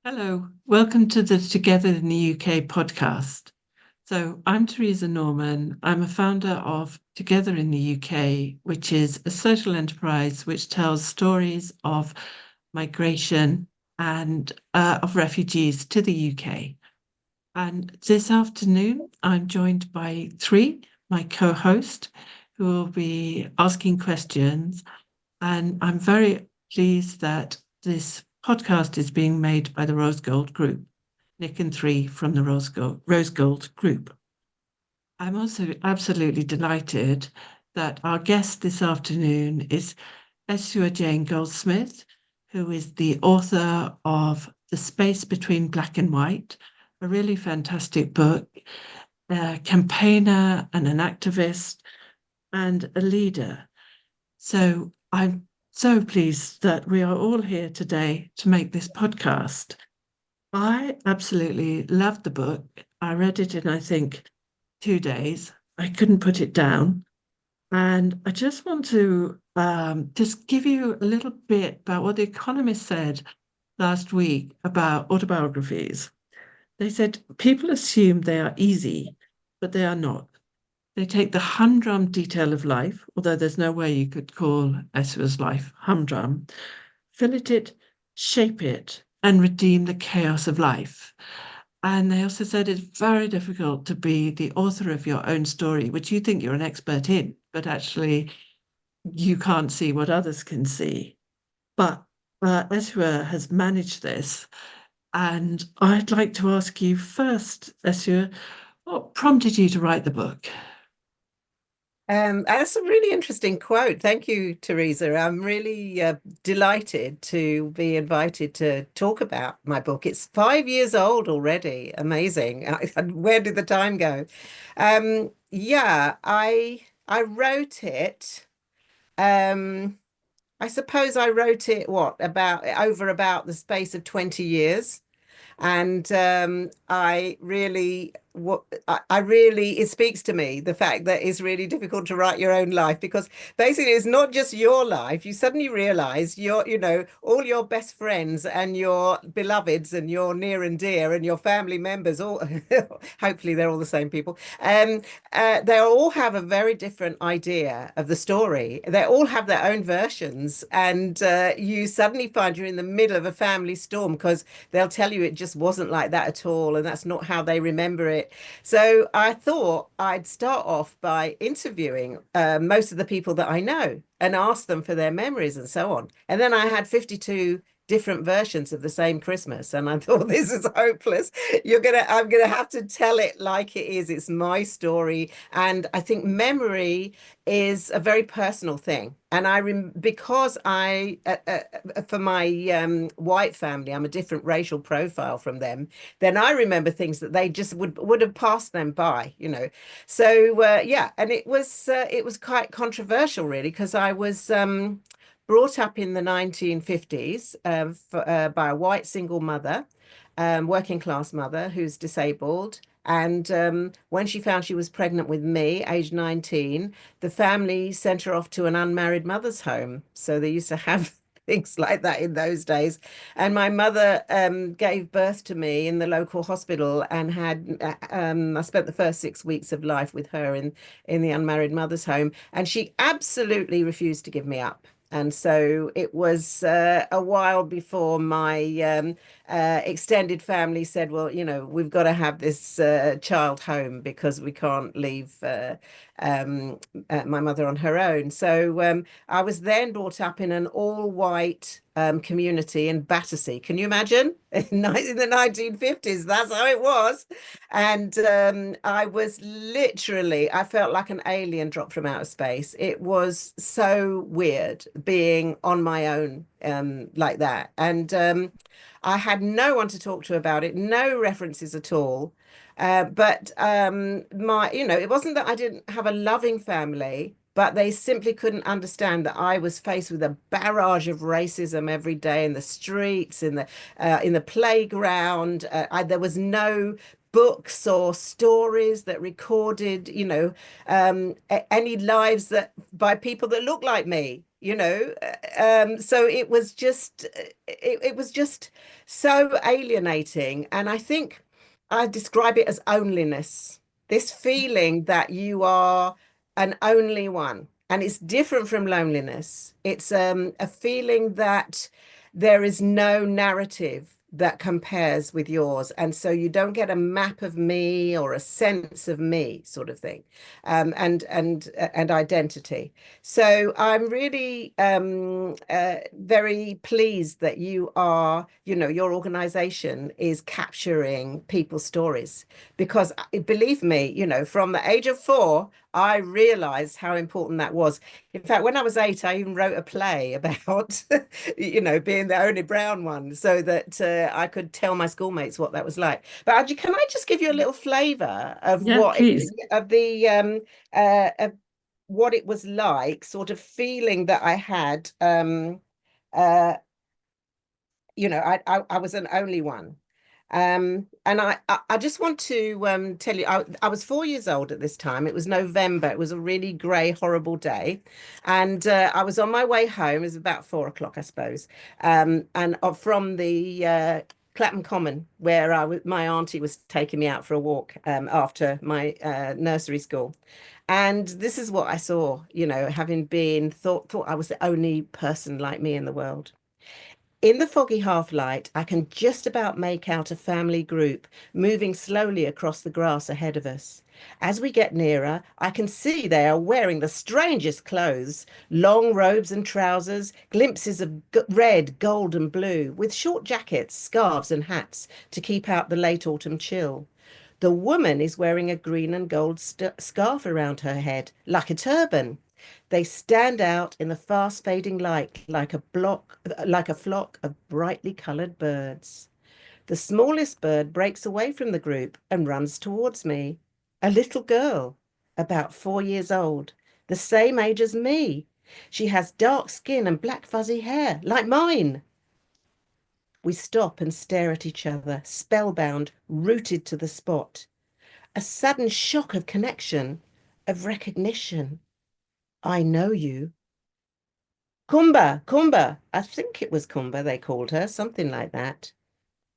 Hello, welcome to the Together in the UK podcast. So, I'm Teresa Norman. I'm a founder of Together in the UK, which is a social enterprise which tells stories of migration and of refugees to the UK. And this afternoon, I'm joined by three, my co host, who will be asking questions. And I'm very pleased that this podcast is being made by the Rose Gold Group, Nick and Three from the Rose Gold Group. I'm also absolutely delighted that our guest this afternoon is Esua Jane Goldsmith, who is the author of The Space Between Black and White, a really fantastic book, a campaigner and an activist and a leader. So I'm so pleased that we are all here today to make this podcast. I absolutely loved the book. I read it in, I think, 2 days. I couldn't put it down. And I just want to just give you a little bit about what The Economist said last week about autobiographies. They said people assume they are easy, but they are not. They take the humdrum detail of life, although there's no way you could call Eswa's life humdrum, fillet it, shape it, and redeem the chaos of life. And they also said it's very difficult to be the author of your own story, which you think you're an expert in, but actually you can't see what others can see. But Esua has managed this. And I'd like to ask you first, Esua, what prompted you to write the book? That's a really interesting quote. Thank you, Teresa. I'm really delighted to be invited to talk about my book. It's 5 years old already. Amazing. Where did the time go? Yeah, I wrote it. Um, I suppose I wrote it about the space of 20 years. And I really, it speaks to me, the fact that it's really difficult to write your own life because basically it's not just your life. You suddenly realize all your best friends and your beloveds and your near and dear and your family members, all hopefully they're all the same people. They all have a very different idea of the story. They all have their own versions, and you suddenly find you're in the middle of a family storm because they'll tell you it just wasn't like that at all, and that's not how they remember it. So I thought I'd start off by interviewing most of the people that I know and ask them for their memories and so on. And then I had 52 different versions of the same Christmas. And I thought, this is hopeless. I'm gonna have to tell it like it is. It's my story. And I think memory is a very personal thing. And because for my white family, I'm a different racial profile from them. Then I remember things that they just would have passed them by. So yeah, and it was quite controversial, really, because I was brought up in the 1950s by a white single mother, working class mother who's disabled. And when she found she was pregnant with me, age 19, the family sent her off to an unmarried mother's home. So they used to have things like that in those days. And my mother gave birth to me in the local hospital and I spent the first 6 weeks of life with her in the unmarried mother's home. And she absolutely refused to give me up. And so it was a while before my extended family said, well, we've got to have this child home because we can't leave um, my mother on her own. So I was then brought up in an all-white community in Battersea. Can you imagine? In the 1950s, that's how it was. And I felt like an alien dropped from outer space. It was so weird being on my own like that. And I had no one to talk to about it, no references at all. But it wasn't that I didn't have a loving family, but they simply couldn't understand that I was faced with a barrage of racism every day in the streets, in the playground. There was no books or stories that recorded, any lives that by people that look like me. you know. So it was just so alienating. And I think I describe it as loneliness, this feeling that you are an only one. And it's different from loneliness. It's a feeling that there is no narrative that compares with yours. And so you don't get a map of me or a sense of me, sort of thing, and identity. So I'm really very pleased that you are, you know, your organization is capturing people's stories, because believe me, you know, from the age of 4, I realized how important that was. In fact, when I was 8, I even wrote a play about, you know, being the only brown one, so that I could tell my schoolmates what that was like. But Angie, can I just give you a little flavor of Yeah, what please. of the of what it was like, sort of feeling that I had. Uh, you know, I was an only one. And I just want to tell you, I was 4 years old at this time. It was November. It was a really grey, horrible day. And I was on my way home. It was about 4 o'clock, I suppose. And from the Clapham Common, where my auntie was taking me out for a walk after my nursery school. And this is what I saw, you know, having been thought I was the only person like me in the world. In the foggy half light, I can just about make out a family group moving slowly across the grass ahead of us. As we get nearer, I can see they are wearing the strangest clothes, long robes and trousers, glimpses of red, gold, and blue, with short jackets, scarves, and hats to keep out the late autumn chill. The woman is wearing a green and gold scarf around her head, like a turban. They stand out in the fast fading light like a flock of brightly coloured birds. The smallest bird breaks away from the group and runs towards me. A little girl, about 4 years old, the same age as me. She has dark skin and black fuzzy hair, like mine. We stop and stare at each other, spellbound, rooted to the spot. A sudden shock of connection, of recognition. I know you. Kumba, Kumba. I think it was Kumba they called her, something like that.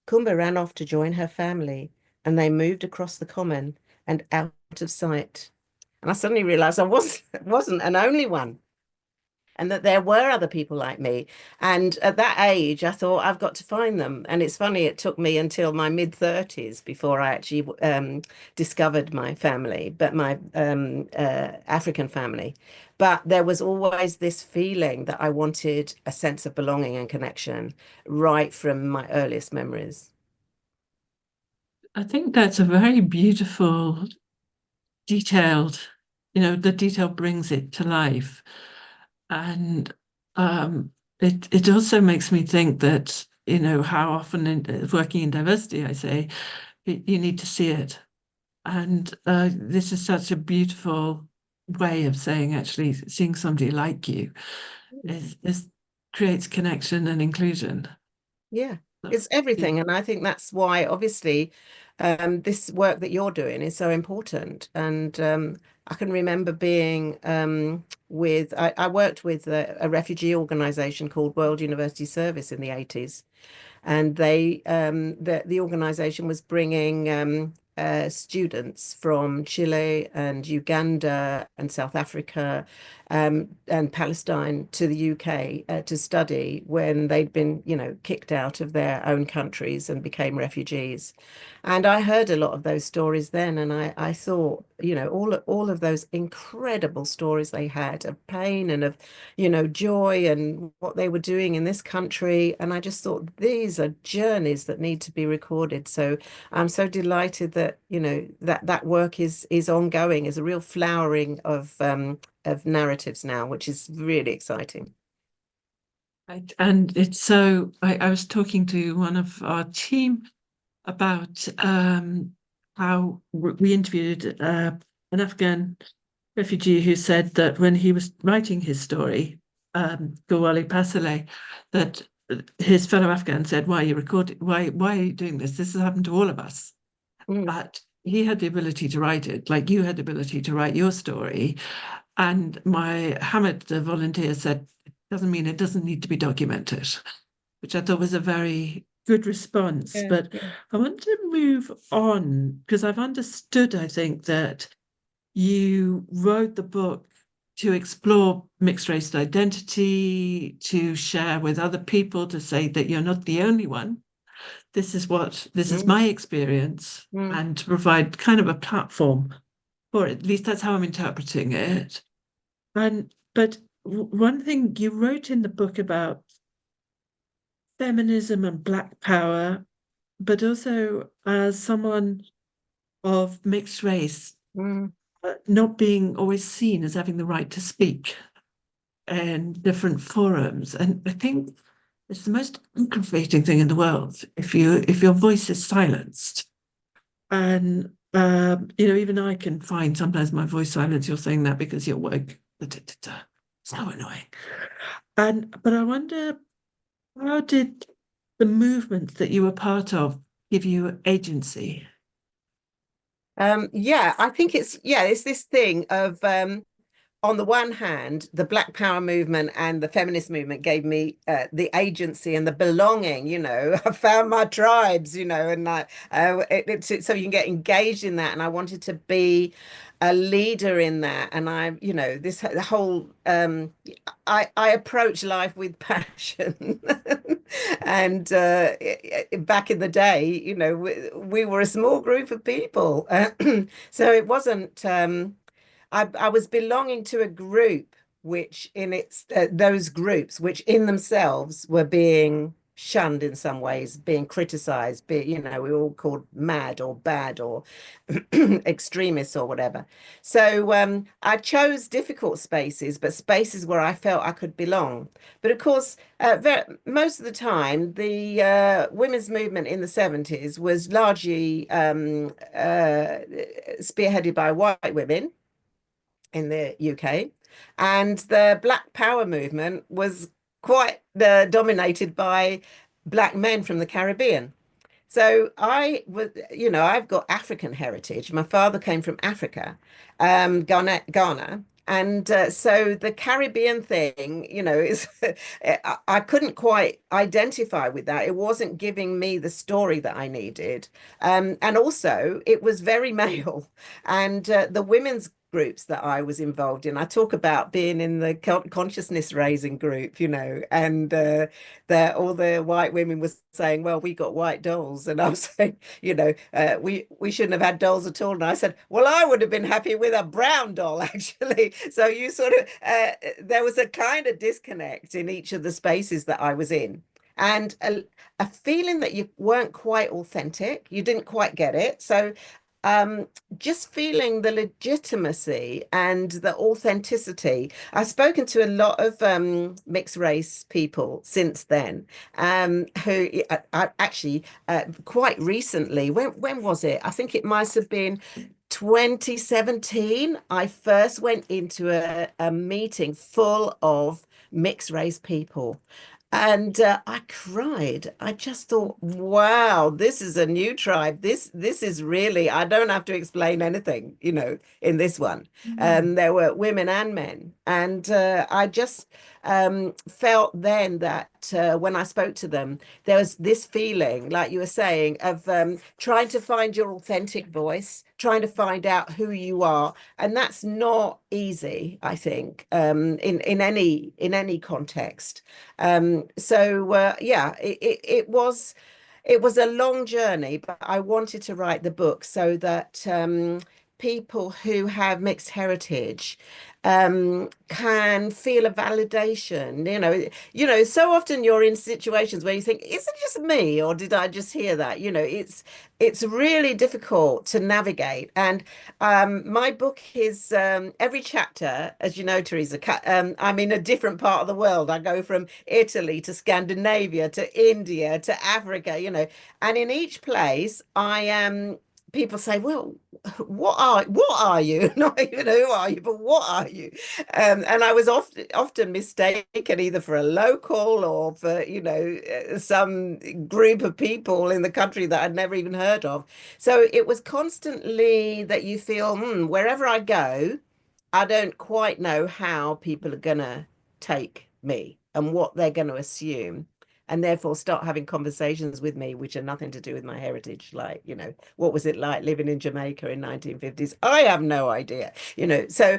Kumba ran off to join her family, and they moved across the common and out of sight. And I suddenly realized I wasn't an only one, and that there were other people like me. And at that age, I thought, I've got to find them. And it's funny, it took me until my mid-30s before I actually discovered my family, but my African family. But there was always this feeling that I wanted a sense of belonging and connection right from my earliest memories. I think that's a very beautiful, detailed, the detail brings it to life. And it also makes me think that, how often working in diversity, I say, you need to see it. And this is such a beautiful way of saying, actually, seeing somebody like you is creates connection and inclusion. Yeah, So, it's everything. And I think that's why, obviously, this work that you're doing is so important. And I can remember being I worked with a refugee organization called World University Service in the 80s. And the organization was bringing students from Chile and Uganda and South Africa and Palestine to the UK to study when they'd been, kicked out of their own countries and became refugees. And I heard a lot of those stories then, and I thought, all of those incredible stories they had of pain and of, joy and what they were doing in this country. And I just thought these are journeys that need to be recorded. So I'm so delighted that, that work is ongoing, is a real flowering of narratives now, which is really exciting. and it's so, I was talking to one of our team about how we interviewed an Afghan refugee who said that when he was writing his story, Gowali Pasale, that his fellow Afghans said, "Why are you recording? Why are you doing this? This has happened to all of us." Mm. But he had the ability to write it, like you had the ability to write your story. And my Hamid, the volunteer, said, doesn't mean it doesn't need to be documented, which I thought was a very good response. Yeah, But yeah. I want to move on because I've understood, I think, that you wrote the book to explore mixed race identity, to share with other people, to say that you're not the only one. This is Mm, my experience, mm. and to provide kind of a platform for it. At least that's how I'm interpreting it. And but one thing you wrote in the book about feminism and Black power, but also as someone of mixed race, Mm. not being always seen as having the right to speak in different forums. And I think it's the most aggravating thing in the world if your voice is silenced. And even I can find sometimes my voice silence. You're saying that because you're woke. So annoying. And but I wonder, how did the movement that you were part of give you agency? Yeah, I think it's this thing of on the one hand, the Black Power movement and the feminist movement gave me the agency and the belonging. I found my tribes. And so you can get engaged in that. And I wanted to be a leader in that. And this the whole I approach life with passion. And back in the day, we were a small group of people, so it wasn't. I was belonging to a group which in its those groups which in themselves were being shunned in some ways, being criticized, we were all called mad or bad or extremists or whatever. So I chose difficult spaces, but spaces where I felt I could belong. But of course, most of the time, the women's movement in the 70s was largely spearheaded by white women in the UK, and the Black Power movement was quite dominated by Black men from the Caribbean. So I've got African heritage. My father came from Africa, Ghana. And so the Caribbean thing, is I couldn't quite identify with that. It wasn't giving me the story that I needed. And also, it was very male. And the women's groups that I was involved in, I talk about being in the consciousness raising group, and all the white women were saying, well, we got white dolls. And I was saying, we shouldn't have had dolls at all. And I said, well, I would have been happy with a brown doll, actually. So you sort of, there was a kind of disconnect in each of the spaces that I was in. And a feeling that you weren't quite authentic, you didn't quite get it. So just feeling the legitimacy and the authenticity. I've spoken to a lot of mixed race people since then, who I actually quite recently, when was it? I think it might have been 2017. I first went into a meeting full of mixed race people. And I cried. I just thought, wow, this is a new tribe. This is really, I don't have to explain anything, in this one. Mm. There were women and men. And I just felt then that when I spoke to them, there was this feeling, like you were saying, of trying to find your authentic voice, trying to find out who you are. And that's not easy, I think, in any context. It was a long journey, but I wanted to write the book so that people who have mixed heritage can feel a validation. So often you're in situations where you think, is it just me, or did I just hear that? It's really difficult to navigate. And my book is every chapter, as you know, Teresa, I'm in a different part of the world. I go from Italy to Scandinavia to India to Africa, and in each place I am. People say, well, what are you? Not even who are you, but what are you? And I was often mistaken either for a local or for, some group of people in the country that I'd never even heard of. So it was constantly that you feel, wherever I go, I don't quite know how people are gonna take me and what they're going to assume, and therefore start having conversations with me which are nothing to do with my heritage. Like, you know, what was it like living in Jamaica in 1950s? I have no idea, you know. So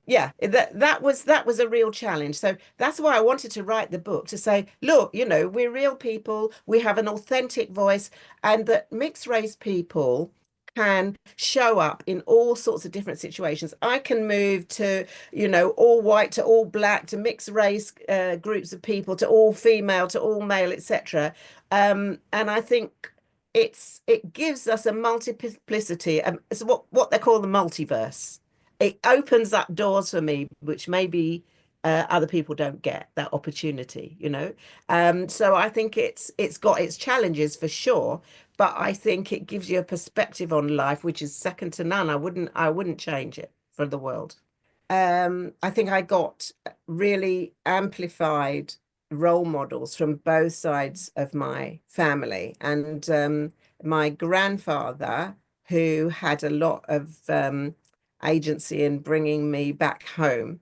yeah, that was a real challenge. So that's why I wanted to write the book, to say, look, you know, we're real people, we have an authentic voice, and that mixed race people can show up in all sorts of different situations. I can move to, you know, all white to all black, to mixed race groups of people, to all female, to all male, etc. And I think it gives us a multiplicity. It's what they call the multiverse. It opens up doors for me, which maybe other people don't get that opportunity, you know. So I think it's got its challenges for sure, but I think it gives you a perspective on life which is second to none. I wouldn't change it for the world. I think I got really amplified role models from both sides of my family. And my grandfather, who had a lot of agency in bringing me back home,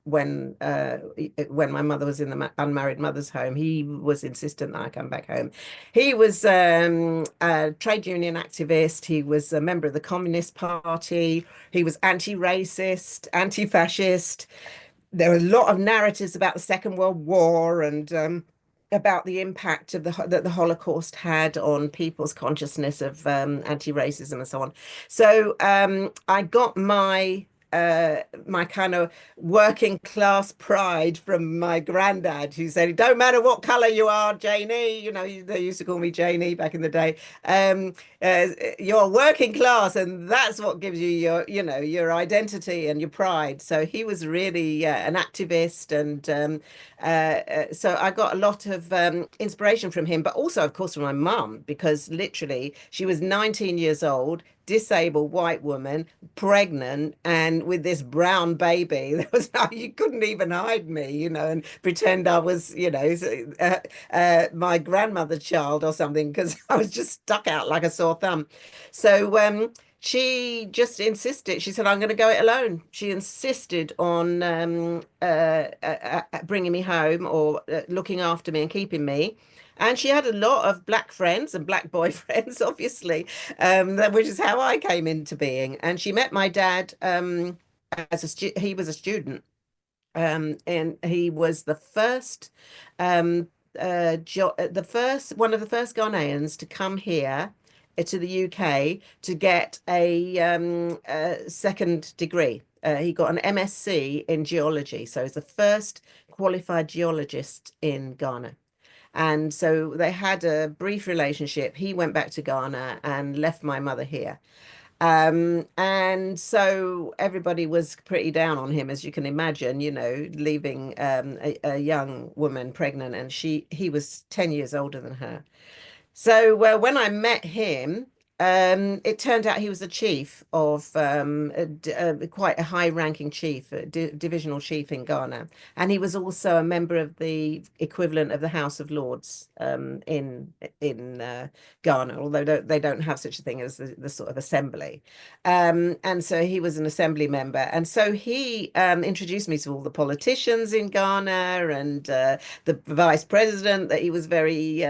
when my mother was in the unmarried mother's home, he was insistent that I come back home. He was a trade union activist. He was a member of the Communist Party. He was anti-racist, anti-fascist. There were a lot of narratives about the Second World War and about the impact of that the Holocaust had on people's consciousness of anti-racism and so on. So I got my kind of working class pride from my granddad, who said, "It don't matter what color you are, Janie." You know, they used to call me Janie back in the day. You're working class, and that's what gives you your, you know, your identity and your pride. So he was really an activist, and so I got a lot of inspiration from him, but also, of course, from my mum, because literally she was 19 years old, disabled white woman, pregnant, and with this brown baby. There was no, you couldn't even hide me, you know, and pretend I was, you know, my grandmother's child or something, because I was just stuck out like a sore thumb. So she just insisted. She said, "I'm going to go it alone." She insisted on bringing me home, or looking after me and keeping me. And she had a lot of black friends and black boyfriends, obviously, which is how I came into being. And she met my dad he was a student, and he was the first, one of the first Ghanaians to come here to the UK to get a second degree. He got an MSc in geology, so he's the first qualified geologist in Ghana. And so they had a brief relationship. He went back to Ghana and left my mother here. And so everybody was pretty down on him, as you can imagine, you know, leaving a young woman pregnant, and he was 10 years older than her. So when I met him, it turned out he was a chief of quite a high-ranking chief, divisional chief in Ghana, and he was also a member of the equivalent of the House of Lords in Ghana, although they don't have such a thing as the sort of assembly. And so he was an assembly member, and so he introduced me to all the politicians in Ghana, and the vice president that he was very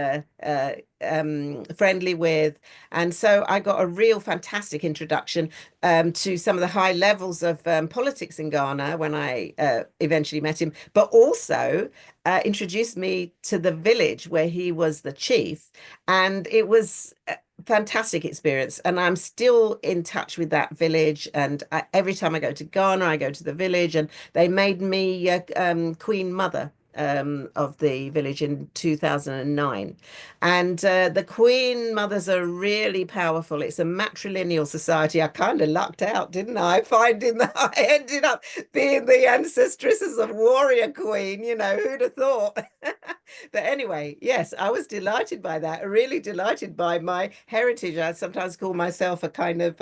friendly with. And so I got a real fantastic introduction to some of the high levels of politics in Ghana when I eventually met him, but also introduced me to the village where he was the chief. And it was a fantastic experience. And I'm still in touch with that village. And every time I go to Ghana, I go to the village, and they made me Queen Mother of the village in 2009. And the Queen Mothers are really powerful. It's a matrilineal society. I kind of lucked out, didn't I? Finding that I ended up being the ancestresses of Warrior Queen. You know, who'd have thought? But anyway, yes, I was delighted by that. Really delighted by my heritage. I sometimes call myself a kind of,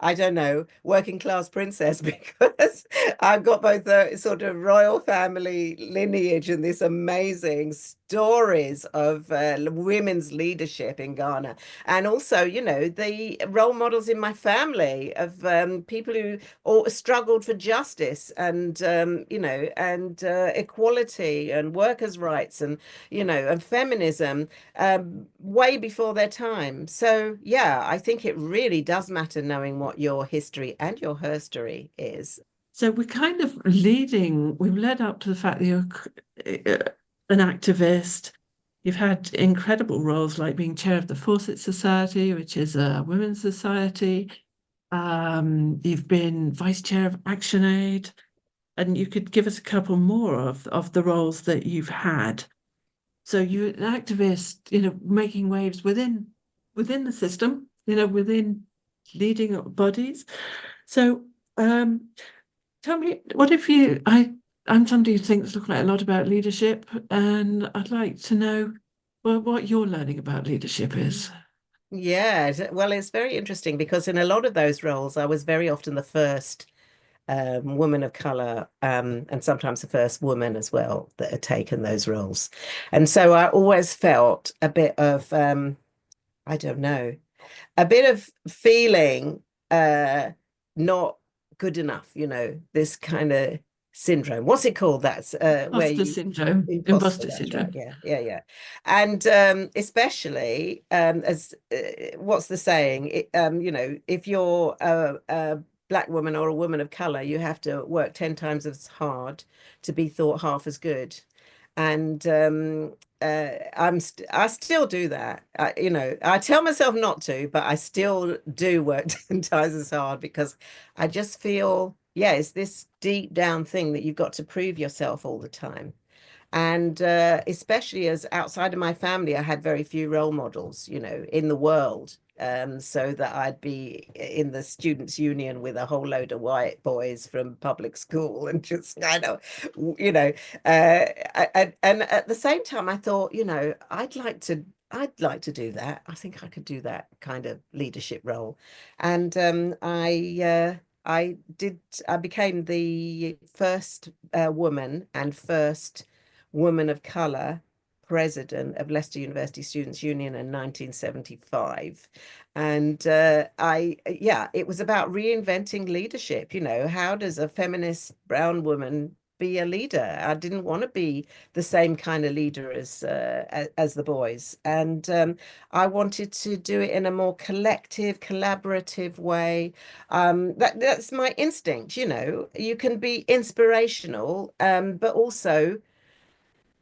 I don't know, working class princess because I've got both a sort of royal family lineage and this amazing stories of women's leadership in Ghana. And also, you know, the role models in my family of people who all struggled for justice and, you know, and equality and workers' rights and, you know, and feminism way before their time. So, yeah, I think it really does matter knowing what your history and your herstory is. So we're kind of we've led up to the fact that you're an activist. You've had incredible roles like being chair of the Fawcett Society, which is a women's society. You've been vice chair of ActionAid, and you could give us a couple more of the roles that you've had. So you're an activist, you know, making waves within the system, you know, within leading bodies. So tell me, what if I'm somebody who thinks quite a lot about leadership, and I'd like to know what your learning about leadership is. Yeah, well, it's very interesting because in a lot of those roles, I was very often the first woman of color, and sometimes the first woman as well that had taken those roles. And so I always felt a bit of, I don't know, a bit of feeling not good enough, you know, this kind of syndrome. What's it called? That's where Imposter you syndrome, imposter, imposter that's right. syndrome. Yeah, yeah, yeah. And especially as what's the saying? You know, if you're a black woman or a woman of color, you have to work 10 times as hard to be thought half as good. And I still do that. You know, I tell myself not to, but I still do work 10 times as hard because I just feel, yeah, it's this deep down thing that you've got to prove yourself all the time. And especially as outside of my family, I had very few role models, you know, in the world. So that I'd be in the students' union with a whole load of white boys from public school and just kind of, you know, and at the same time, I thought, you know, I'd like to do that. I think I could do that kind of leadership role. And I became the first woman and first woman of color president of Leicester University Students' Union in 1975. And yeah, it was about reinventing leadership. You know, how does a feminist brown woman be a leader? I didn't want to be the same kind of leader as the boys, and I wanted to do it in a more collective, collaborative way. That's my instinct. You know, you can be inspirational, but also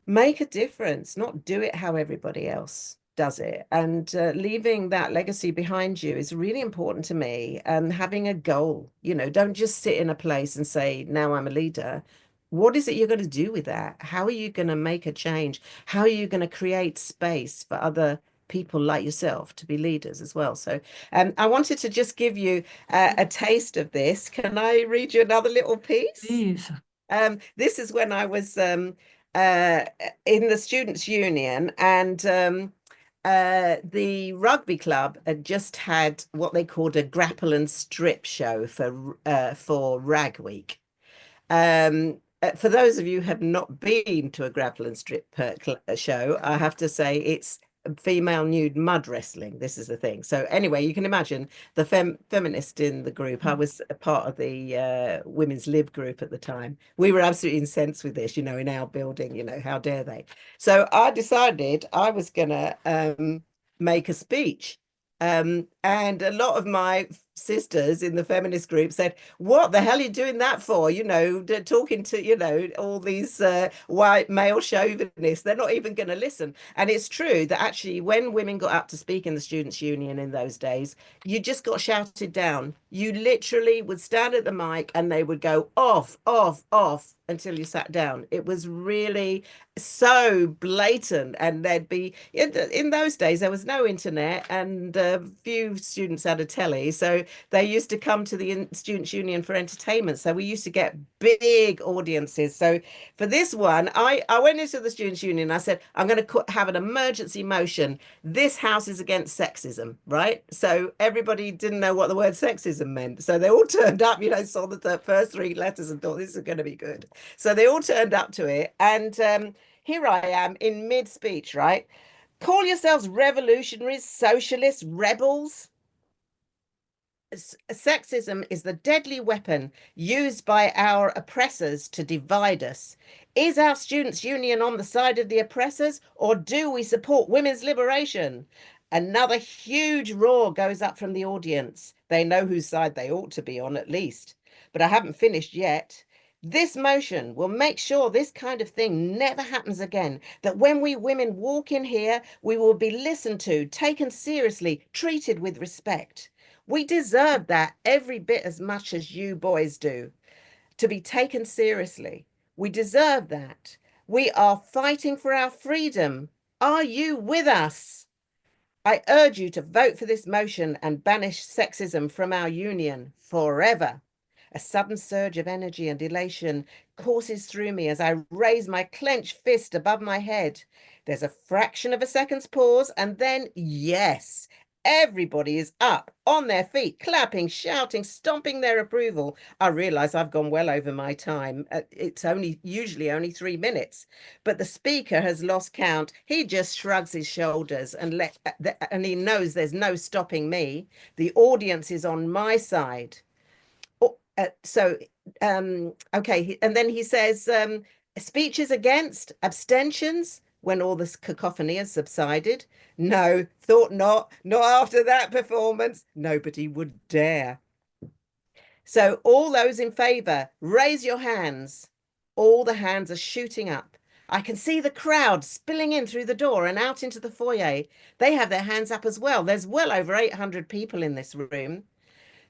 make a difference, not do it how everybody else does it. And leaving that legacy behind you is really important to me. And having a goal, you know, don't just sit in a place and say, now I'm a leader. What is it you're going to do with that? How are you going to make a change? How are you going to create space for other people like yourself to be leaders as well? So I wanted to just give you a taste of this. Can I read you another little piece? Please. This is when I was uh, in the Students' Union, and the rugby club had just had what they called a grapple and strip show for Rag Week. For those of you who have not been to a grapple and strip show, I have to say it's female nude mud wrestling. This is the thing. So anyway, you can imagine the feminist in the group. I was a part of the women's live group at the time. We were absolutely incensed with this, you know, in our building, you know, how dare they? So I decided I was gonna make a speech. And a lot of my sisters in the feminist group said, what the hell are you doing that for? You know, talking to, you know, all these white male chauvinists, they're not even going to listen. And it's true that actually when women got up to speak in the Students' Union in those days, you just got shouted down. You literally would stand at the mic and they would go off, off, off. until you sat down. It was really so blatant. And there'd be, in those days, there was no internet, and few students had a telly. So they used to come to the Students' Union for entertainment. So we used to get big audiences. So for this one, I went into the Students' Union. I said, I'm going to have an emergency motion. This house is against sexism, right? So everybody didn't know what the word sexism meant. So they all turned up, saw the first three letters and thought, this is going to be good. So they all turned up to it. And here I am in mid-speech, right? Call yourselves revolutionaries, socialists, rebels. Sexism is the deadly weapon used by our oppressors to divide us. Is our students' union on the side of the oppressors, or do we support women's liberation? Another huge roar goes up from the audience. They know whose side they ought to be on, at least. But I haven't finished yet. This motion will make sure this kind of thing never happens again. That when we women walk in here, we will be listened to, taken seriously, treated with respect. We deserve that every bit as much as you boys do, to be taken seriously. We deserve that. We are fighting for our freedom. Are you with us? I urge you to vote for this motion and banish sexism from our union forever. A sudden surge of energy and elation courses through me as I raise my clenched fist above my head. There's a fraction of a second's pause, and then, yes, everybody is up on their feet, clapping, shouting, stomping their approval. I realize I've gone well over my time. It's usually only 3 minutes, but the speaker has lost count. He just shrugs his shoulders and he knows there's no stopping me. The audience is on my side. Okay, and then he says, speeches against, abstentions, when all this cacophony has subsided. No, thought not. Not after that performance. Nobody would dare. So all those in favour, raise your hands. All the hands are shooting up. I can see the crowd spilling in through the door and out into the foyer. They have their hands up as well. There's well over 800 people in this room.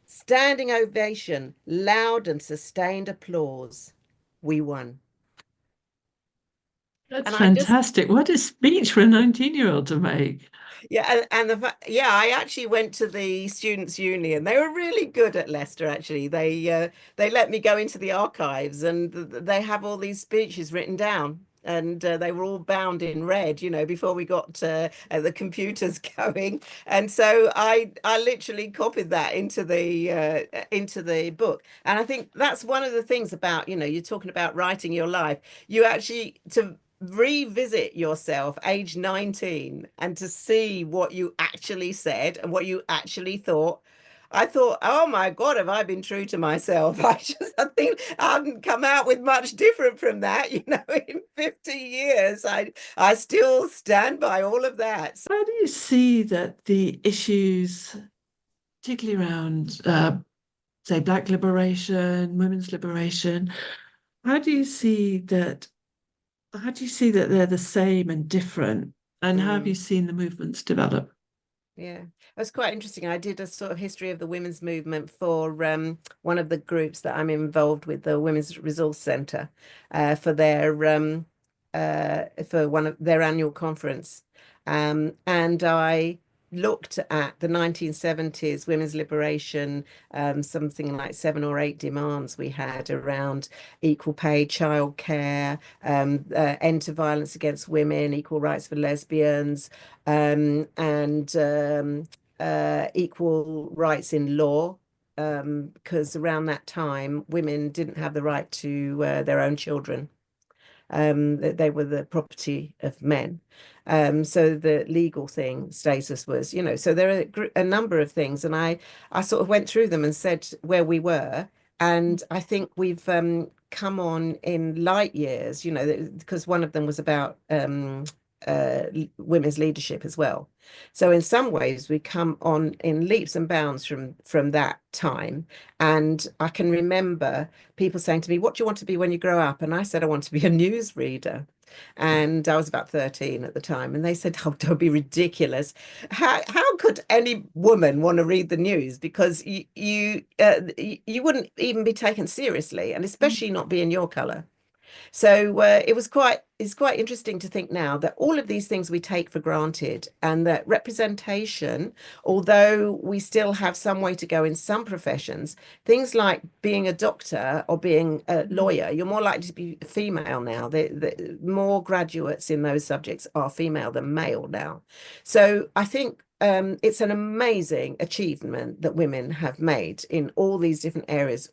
Standing ovation, loud and sustained applause. We won. That's And I just, fantastic. What a speech for a 19-year-old to make. yeah, and I actually went to the Students' Union. They were really good at Leicester, actually. They let me go into the archives, and they have all these speeches written down. And they were all bound in red, before we got the computers going. And so I literally copied that into the book. And I think that's one of the things about, you're talking about writing your life. You actually, to revisit yourself age 19 and to see what you actually said and what you actually thought. I thought, oh my God, have I been true to myself? I think I haven't come out with much different from that. In 50 years, I still stand by all of that. How do you see that the issues, particularly around, say, Black liberation, women's liberation, how do you see that? How do you see that they're the same and different? And how have you Mm. seen the movements develop? Yeah, that's quite interesting. I did a sort of history of the women's movement for one of the groups that I'm involved with, the Women's Resource Centre, for one of their annual conference. And I looked at the 1970s women's liberation, something like 7 or 8 demands we had around equal pay, childcare, end to violence against women, equal rights for lesbians, and equal rights in law, because around that time, women didn't have the right to their own children. They were the property of men. So the legal thing status was, so there are a number of things. And I sort of went through them and said where we were. And I think we've come on in light years, because one of them was about women's leadership as well. So in some ways, we come on in leaps and bounds from that time. And I can remember people saying to me, "What do you want to be when you grow up?" And I said, "I want to be a newsreader." And I was about 13 at the time. And they said, "Oh, don't be ridiculous. How could any woman want to read the news? Because you wouldn't even be taken seriously, and especially not be in your color." So it's quite interesting to think now that all of these things we take for granted, and that representation, although we still have some way to go in some professions, things like being a doctor or being a lawyer, you're more likely to be female now. More graduates in those subjects are female than male now. So I think it's an amazing achievement that women have made in all these different areas,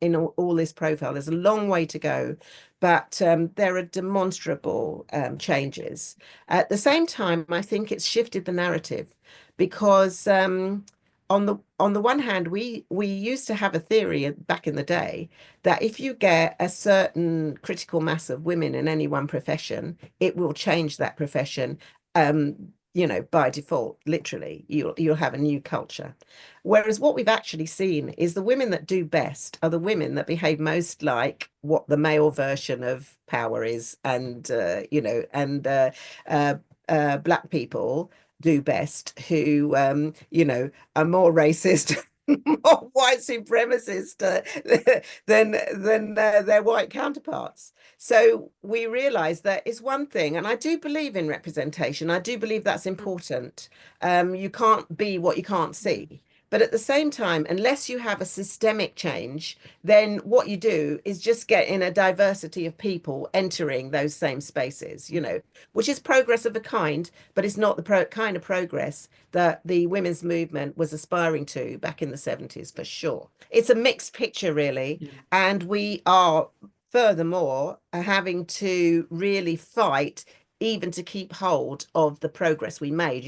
in all this profile. There's a long way to go, but there are demonstrable changes. At the same time, I think it's shifted the narrative, because on the one hand, we used to have a theory back in the day that if you get a certain critical mass of women in any one profession, it will change that profession. By default, literally, you'll have a new culture. Whereas what we've actually seen is the women that do best are the women that behave most like what the male version of power is, and black people do best, who are more racist, more white supremacist than their white counterparts. So we realize that it's one thing, and I do believe in representation. I do believe that's important. You can't be what you can't see. But at the same time, unless you have a systemic change, then what you do is just get in a diversity of people entering those same spaces, which is progress of a kind, but it's not the kind of progress that the women's movement was aspiring to back in the 70s, for sure. It's a mixed picture, really. Yeah. And we are, furthermore, having to really fight even to keep hold of the progress we made.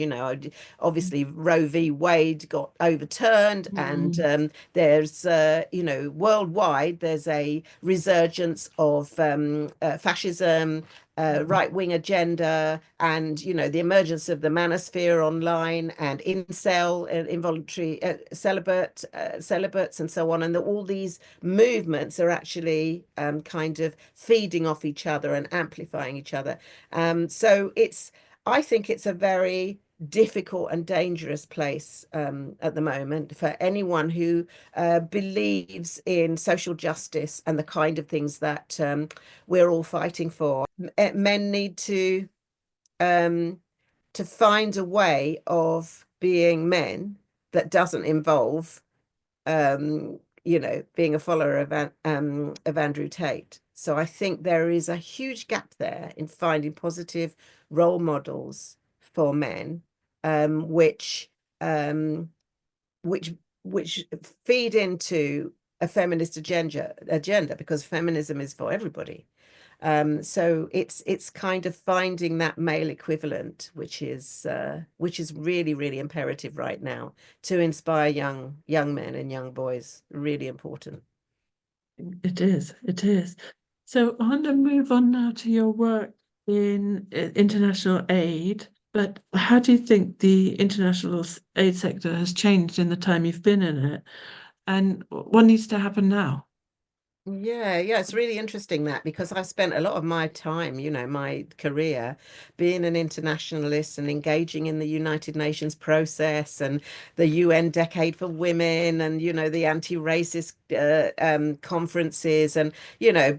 Obviously Roe v. Wade got overturned, and there's, worldwide, there's a resurgence of fascism, right-wing agenda, and the emergence of the manosphere online, and incel, involuntary celibates, and so on. And all these movements are actually kind of feeding off each other and amplifying each other. So I think it's a very difficult and dangerous place at the moment for anyone who believes in social justice and the kind of things that we're all fighting for. Men need to find a way of being men that doesn't involve being a follower of Andrew Tate. So I think there is a huge gap there in finding positive role models for men, which which feed into a feminist agenda, because feminism is for everybody. So it's kind of finding that male equivalent, which is really, really imperative right now to inspire young men and young boys. Really important. It is. It is. So I want to move on now to your work in international aid. But how do you think the international aid sector has changed in the time you've been in it? And what needs to happen now? Yeah, it's really interesting, that, because I spent a lot of my time, my career, being an internationalist and engaging in the United Nations process and the UN Decade for Women, and the anti-racist conferences. And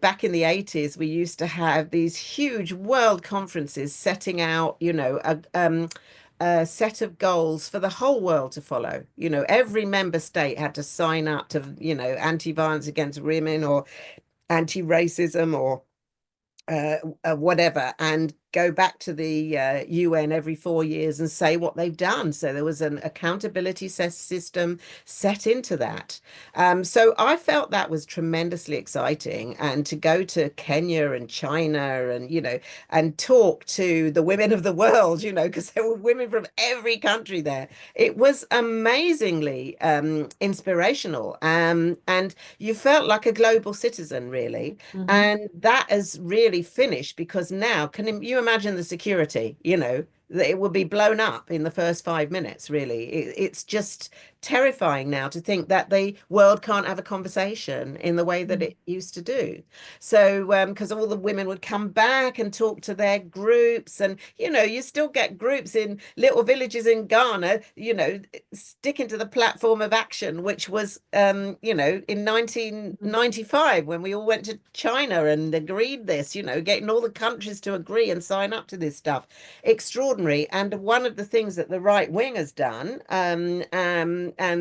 back in the 80s, we used to have these huge world conferences setting out, a set of goals for the whole world to follow. Every member state had to sign up to, anti-violence against women, or anti-racism, or whatever, and go back to the UN every 4 years and say what they've done. So there was an accountability system set into that. So I felt that was tremendously exciting. And to go to Kenya and China and, and talk to the women of the world, because there were women from every country there. It was amazingly inspirational. And you felt like a global citizen, really. Mhm. And that has really finished, because now, can you imagine the security, that it would be blown up in the first 5 minutes, really. It's just terrifying now to think that the world can't have a conversation in the way that Mm. it used to do. So, because all the women would come back and talk to their groups, and you still get groups in little villages in Ghana, sticking to the platform of action, which was, in Mm. 1995 when we all went to China and agreed this, getting all the countries to agree and sign up to this stuff. Extraordinary. And one of the things that the right wing has done, and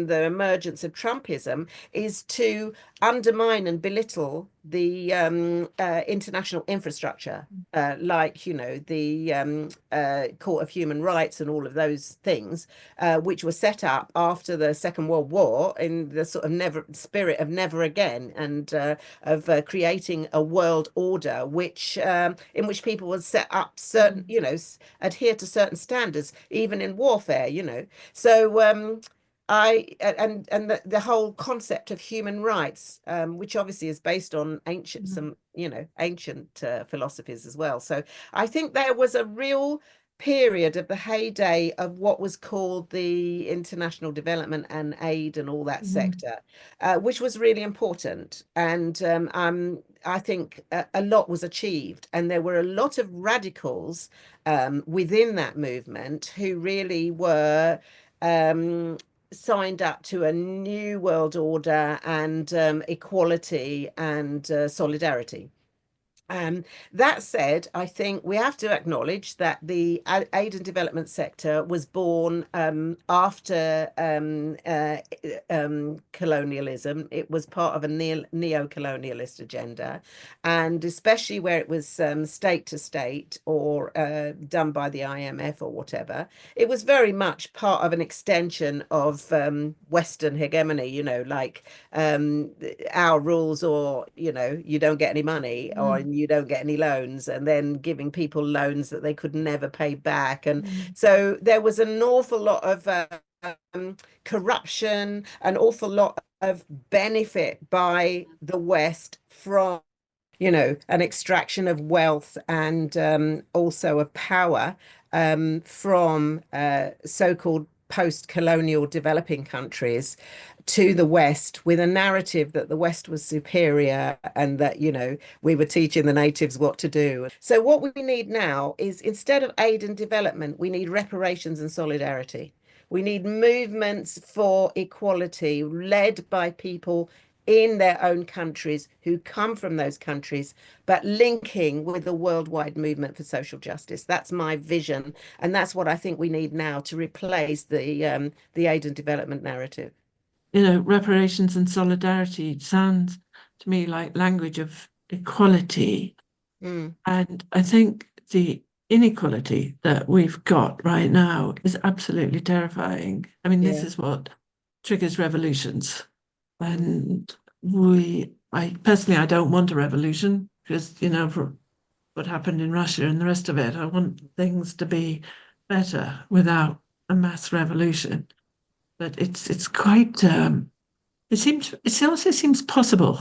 the emergence of Trumpism, is to undermine and belittle the international infrastructure, like, the Court of Human Rights and all of those things, which were set up after the Second World War in the sort of never spirit of never again, and of creating a world order in which people would set up certain, adhere to certain standards, even in warfare, So the whole concept of human rights, which obviously is based on ancient philosophies as well. So I think there was a real period of the heyday of what was called the international development and aid and all that Mm. sector, which was really important. And I think a lot was achieved, and there were a lot of radicals within that movement who really were um, signed up to a new world order and equality and solidarity. Um, that said, I think we have to acknowledge that the aid and development sector was born after colonialism. It was part of a neo-colonialist agenda, and especially where it was state to state or done by the IMF or whatever, it was very much part of an extension of Western hegemony, like our rules, or you don't get any money, or Mm. you don't get any loans, and then giving people loans that they could never pay back. And Mm. so there was an awful lot of corruption, an awful lot of benefit by the West from an extraction of wealth, and also of power from so-called post-colonial developing countries to the West, with a narrative that the West was superior, and that, we were teaching the natives what to do. So what we need now is, instead of aid and development, we need reparations and solidarity. We need movements for equality led by people in their own countries who come from those countries, but linking with a worldwide movement for social justice. That's my vision, and that's what I think we need now to replace the aid and development narrative. Reparations and solidarity sounds to me like language of equality. Mm, And I think the inequality that we've got right now is absolutely terrifying. I mean, this yeah. is what triggers revolutions. Mm, And I personally, I don't want a revolution because, for what happened in Russia and the rest of it, I want things to be better without a mass revolution. But it's quite it also seems possible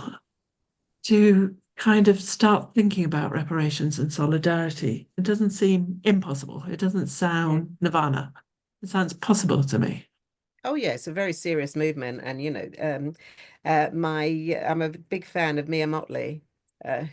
to kind of start thinking about reparations and solidarity. It doesn't seem impossible. It doesn't yeah. sound nirvana. It sounds possible to me. Oh yeah, it's a very serious movement, and I'm a big fan of Mia Motley,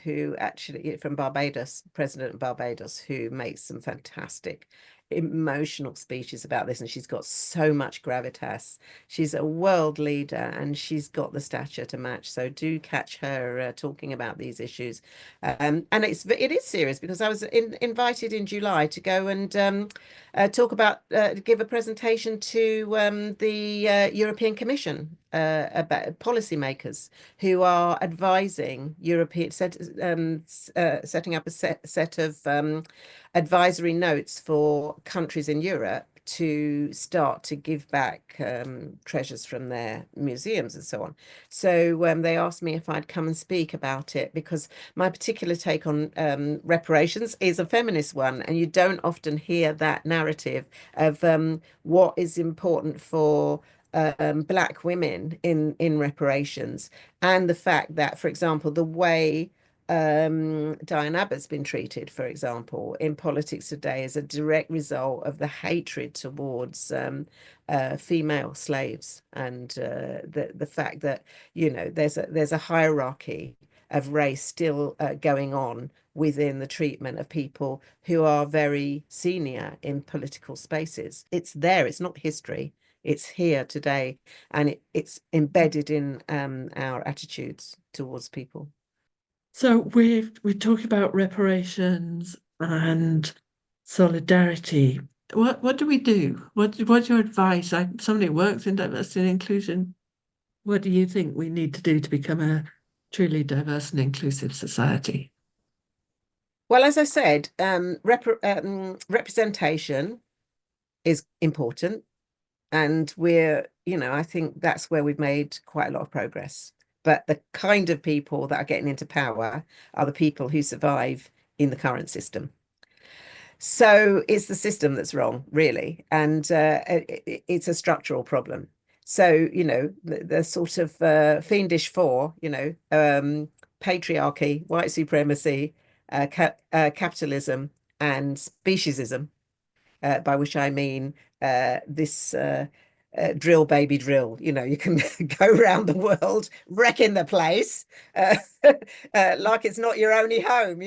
who actually from Barbados, President of Barbados, who makes some fantastic emotional speeches about this, and she's got so much gravitas. She's a world leader, and she's got the stature to match. So do catch her talking about these issues, and it is serious, because I was invited in July to go and give a presentation to the European Commission about policymakers who are advising setting up a set of advisory notes for countries in Europe to start to give back treasures from their museums and so on. So they asked me if I'd come and speak about it, because my particular take on reparations is a feminist one, and you don't often hear that narrative of what is important for Black women in reparations, and the fact that, for example, the way Diane Abbott's been treated, for example, in politics today as a direct result of the hatred towards female slaves and the fact that, there's a hierarchy of race still going on within the treatment of people who are very senior in political spaces. It's there, it's not history, it's here today, and it's embedded in our attitudes towards people. So we talk about reparations and solidarity. What do we do? What's your advice? Somebody who works in diversity and inclusion. What do you think we need to do to become a truly diverse and inclusive society? Well, as I said, representation is important. And I think that's where we've made quite a lot of progress. But the kind of people that are getting into power are the people who survive in the current system. So it's the system that's wrong, really. And it's a structural problem. So, the sort of fiendish four, patriarchy, white supremacy, capitalism, and speciesism, by which I mean this drill, baby, drill. You can go around the world wrecking the place like it's not your only home,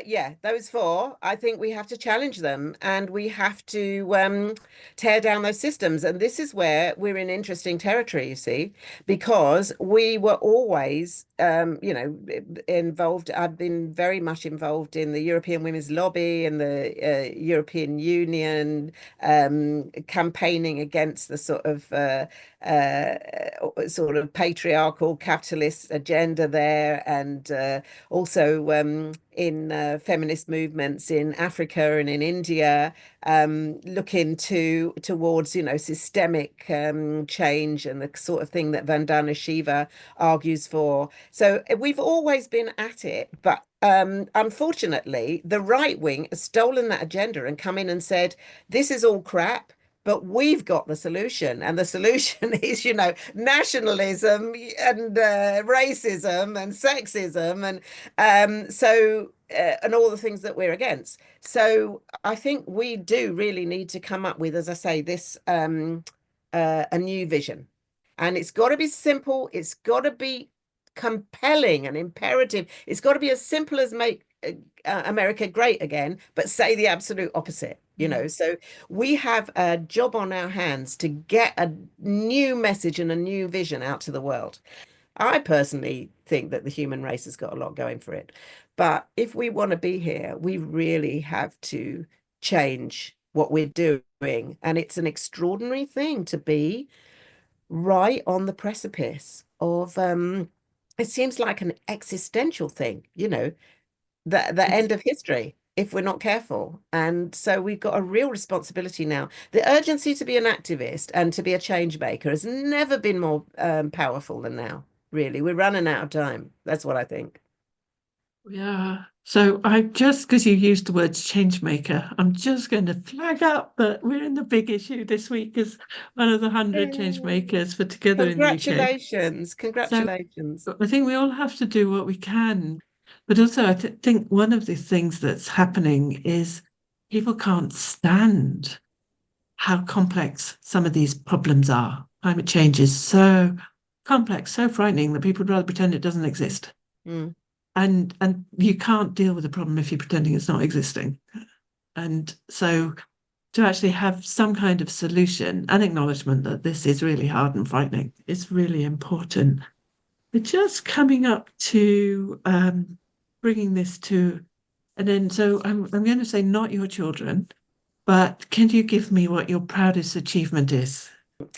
yeah, those four, I think we have to challenge them, and we have to tear down those systems. And this is where we're in interesting territory, you see, because we were always involved. I've been very much involved in the European Women's Lobby and the European Union, campaigning against the sort of patriarchal capitalist agenda there, and also in feminist movements in Africa and in India, looking towards systemic change and the sort of thing that Vandana Shiva argues for. So we've always been at it, but unfortunately, the right wing has stolen that agenda and come in and said, this is all crap, but we've got the solution. And the solution is, nationalism and racism and sexism and all the things that we're against. So I think we do really need to come up with, as I say, this a new vision. And it's got to be simple. It's got to be compelling and imperative. It's got to be as simple as make America great again, but say the absolute opposite, So we have a job on our hands to get a new message and a new vision out to the world. I personally think that the human race has got a lot going for it. But if we want to be here, we really have to change what we're doing. And it's an extraordinary thing to be right on the precipice of it seems like an existential thing, the end of history if we're not careful. And so we've got a real responsibility now. The urgency to be an activist and to be a change maker has never been more powerful than now, really. We're running out of time. That's what I think. Yeah. So because you used the words change maker, I'm just going to flag up that we're in the big issue this week as one of the 100 change makers for Together in the UK. Congratulations. Congratulations. So I think we all have to do what we can. But also, I think one of the things that's happening is people can't stand how complex some of these problems are. Climate change is so complex, so frightening that people would rather pretend it doesn't exist. Mm. And you can't deal with the problem if you're pretending it's not existing. And so to actually have some kind of solution and acknowledgement that this is really hard and frightening is really important. We're just coming up to bringing this to an end. So I'm going to say not your children, but can you give me what your proudest achievement is?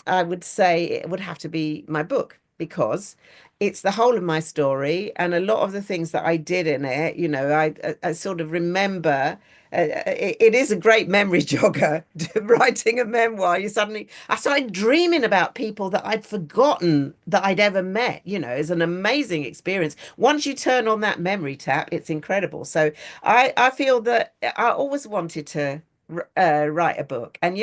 I would say it would have to be my book, because it's the whole of my story, and a lot of the things that I did in it, I sort of remember. It is a great memory jogger, writing a memoir. I started dreaming about people that I'd forgotten that I'd ever met. It's an amazing experience. Once you turn on that memory tap, it's incredible. So I feel that I always wanted to write a book, and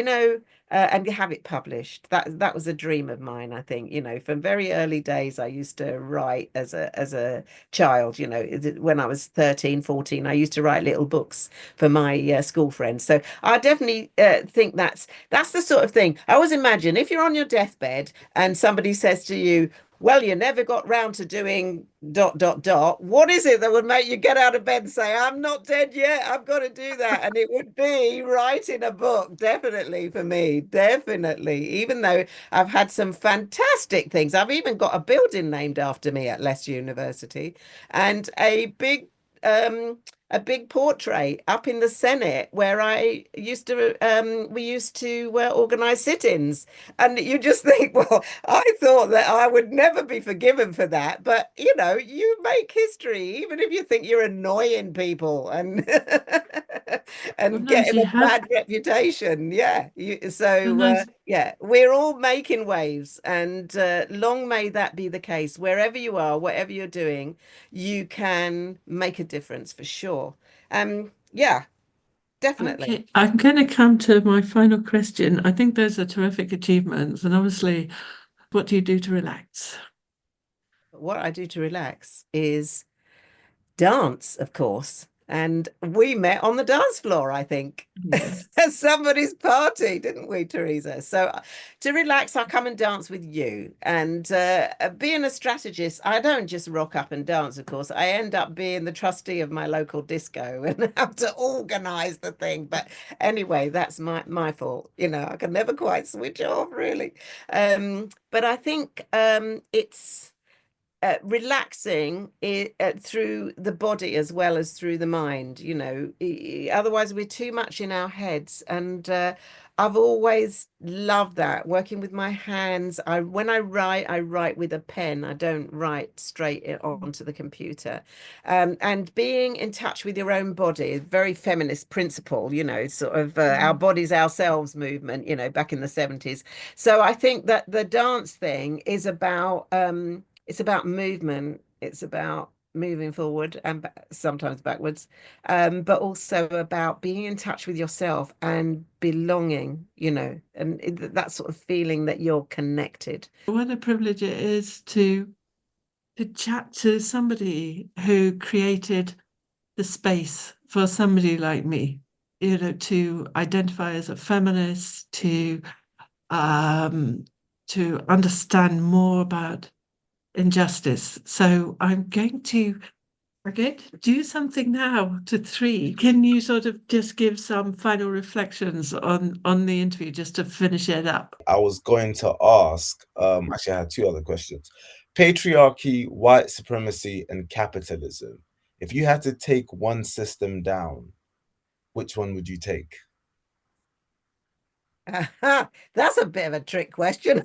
and have it published. That was a dream of mine. I think, from very early days, I used to write as a child. When I was 13, 14, I used to write little books for my school friends. So I definitely think that's the sort of thing. I always imagine if you're on your deathbed and somebody says to you, well, you never got round to doing dot dot dot. What is it that would make you get out of bed and say, I'm not dead yet, I've got to do that? And it would be writing a book, definitely for me, definitely. Even though I've had some fantastic things. I've even got a building named after me at Leicester University, and um a big portrait up in the Senate where we used to organize sit-ins. And you just think, well, I thought that I would never be forgiven for that. But, you make history, even if you think you're annoying people and Well, and no, getting you a have. bad reputation. Yeah. Well, no, Yeah, we're all making waves. And long may that be the case. Wherever you are, whatever you're doing, you can make a difference for sure. Yeah, definitely. okay. I'm going to come to my final question. I think those are terrific achievements. And obviously, what do you do to relax? What I do to relax is dance, of course. And we met on the dance floor, I think, Yes. at somebody's party, didn't we, Teresa? So to relax, I come and dance with you. And being a strategist, I don't just rock up and dance, of course. I end up being the trustee of my local disco and have to organize the thing. But anyway, that's my fault. I can never quite switch off, really. But I think it's relaxing through the body as well as through the mind. Otherwise we're too much in our heads. And I've always loved that, working with my hands. When I write with a pen. I don't write straight onto the computer. And being in touch with your own body, very feminist principle, sort of our bodies ourselves movement, back in the 70s. So I think that the dance thing is about it's about movement. It's about moving forward and sometimes backwards, but also about being in touch with yourself and belonging, and that sort of feeling that you're connected. What a privilege it is to chat to somebody who created the space for somebody like me, to identify as a feminist, um, to understand more about injustice. So I'm going to do something now to three. Can you sort of just give some final reflections on the interview just to finish it up? I was going to ask, actually, I had two other questions. Patriarchy, white supremacy, and capitalism. If you had to take one system down, which one would you take? That's a bit of a trick question.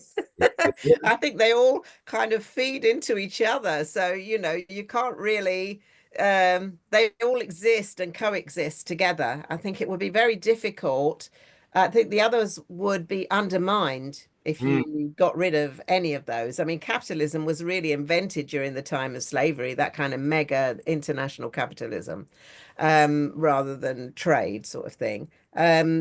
I think they all kind of feed into each other. So, you can't really, they all exist and coexist together. I think it would be very difficult. I think the others would be undermined if Mm, you got rid of any of those. I mean, capitalism was really invented during the time of slavery, that kind of mega international capitalism, rather than trade sort of thing.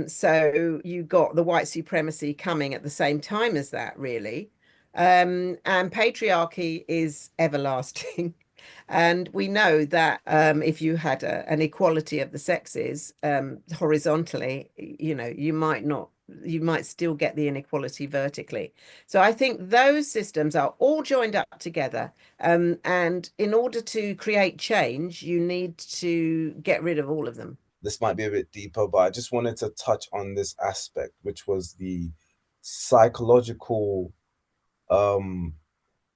So you got the white supremacy coming at the same time as that, really. And patriarchy is everlasting. And we know that if you had an equality of the sexes horizontally, you might still get the inequality vertically. So I think those systems are all joined up together. And in order to create change, you need to get rid of all of them. this might be a bit deeper, but I just wanted to touch on this aspect, which was the psychological, um,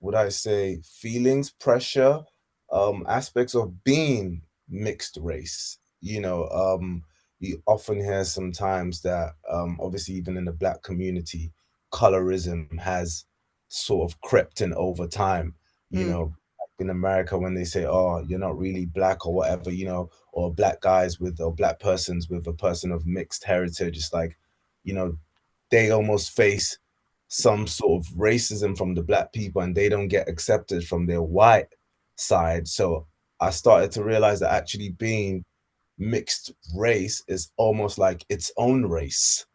would I say, feelings, pressure, aspects of being mixed race. You often hear sometimes that, obviously, even in the Black community, colorism has sort of crept in over time. You Mm. know, in America, when they say, "Oh, you're not really Black" or whatever, or Black guys or Black persons with a person of mixed heritage, it's like, you know, they almost face some sort of racism from the Black people, and they don't get accepted from their white side. So I started to realize that actually being mixed race is almost like its own race,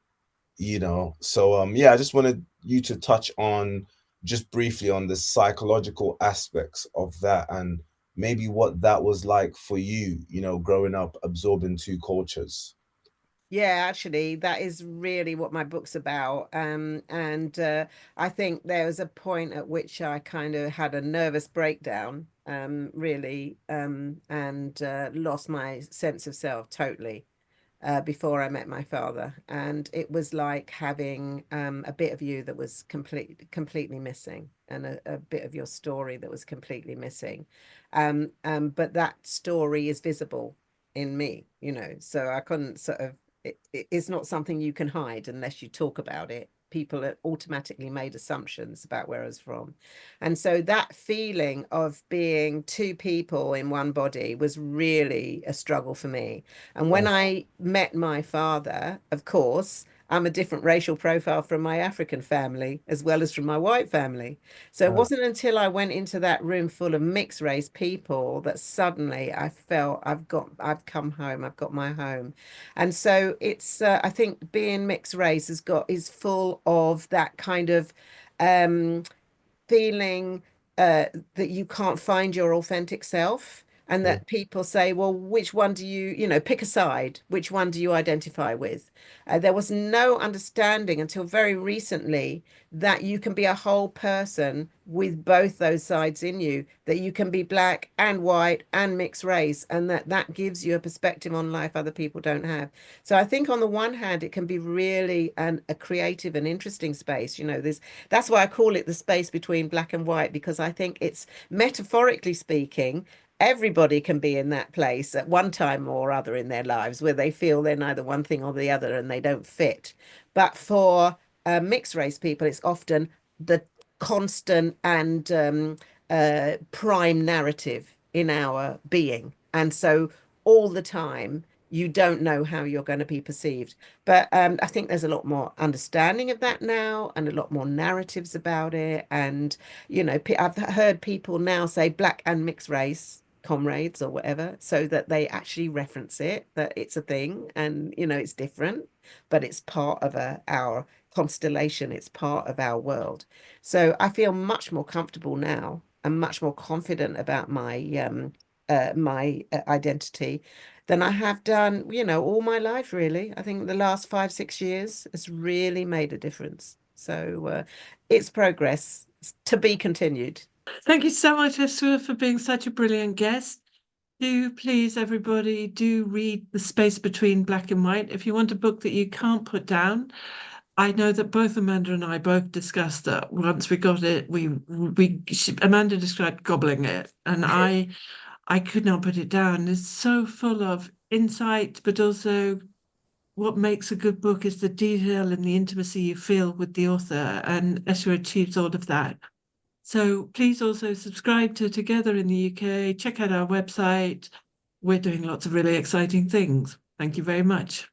you know. So yeah, I just wanted you to touch on just briefly on the psychological aspects of that, and maybe what that was like for you, you know, growing up absorbing two cultures. Yeah, actually, that is really what my book's about. And I think there was a point at which I kind of had a nervous breakdown, really, and lost my sense of self totally before I met my father. And it was like having a bit of you that was completely missing, and a bit of your story that was completely missing. But that story is visible in me, you know, so I couldn't sort of, it's not something you can hide unless you talk about it. People are automatically made assumptions about where I was from. And so that feeling of being two people in one body was really a struggle for me. And when I met my father, of course, I'm a different racial profile from my African family as well as from my white family. So it wasn't until I went into that room full of mixed race people that suddenly I felt I've come home, I've got my home. And so it's I think being mixed race is full of that kind of um feeling that you can't find your authentic self, and Yeah. that people say, well, which one do you, you know, pick a side, which one do you identify with? There was no understanding until very recently that you can be a whole person with both those sides in you, that you can be black and white and mixed race, and that gives you a perspective on life other people don't have. So I think on the one hand, it can be really a creative and interesting space. You know, that's why I call it the space between black and white, because I think it's, metaphorically speaking, everybody can be in that place at one time or other in their lives where they feel they're neither one thing or the other and they don't fit. But for mixed race people, it's often the constant and prime narrative in our being. And so all the time, you don't know how you're going to be perceived. But I think there's a lot more understanding of that now, and a lot more narratives about it. And, you know, I've heard people now say black and mixed race comrades or whatever, so that they actually reference it, that it's a thing, and, you know, it's different, but it's part of our constellation. It's part of our world. So I feel much more comfortable now and much more confident about my identity than I have done, you know, all my life, really. I think the last 5, 6 years has really made a difference. So it's progress to be continued. Thank you so much, Esua, for being such a brilliant guest. Do please, everybody, do read The Space Between Black and White. If you want a book that you can't put down, I know that both Amanda and I both discussed that once we got it, Amanda described gobbling it, and I could not put it down. It's so full of insight, but also what makes a good book is the detail and the intimacy you feel with the author, and Esua achieves all of that. So please also subscribe to Together in the UK, check out our website. We're doing lots of really exciting things. Thank you very much.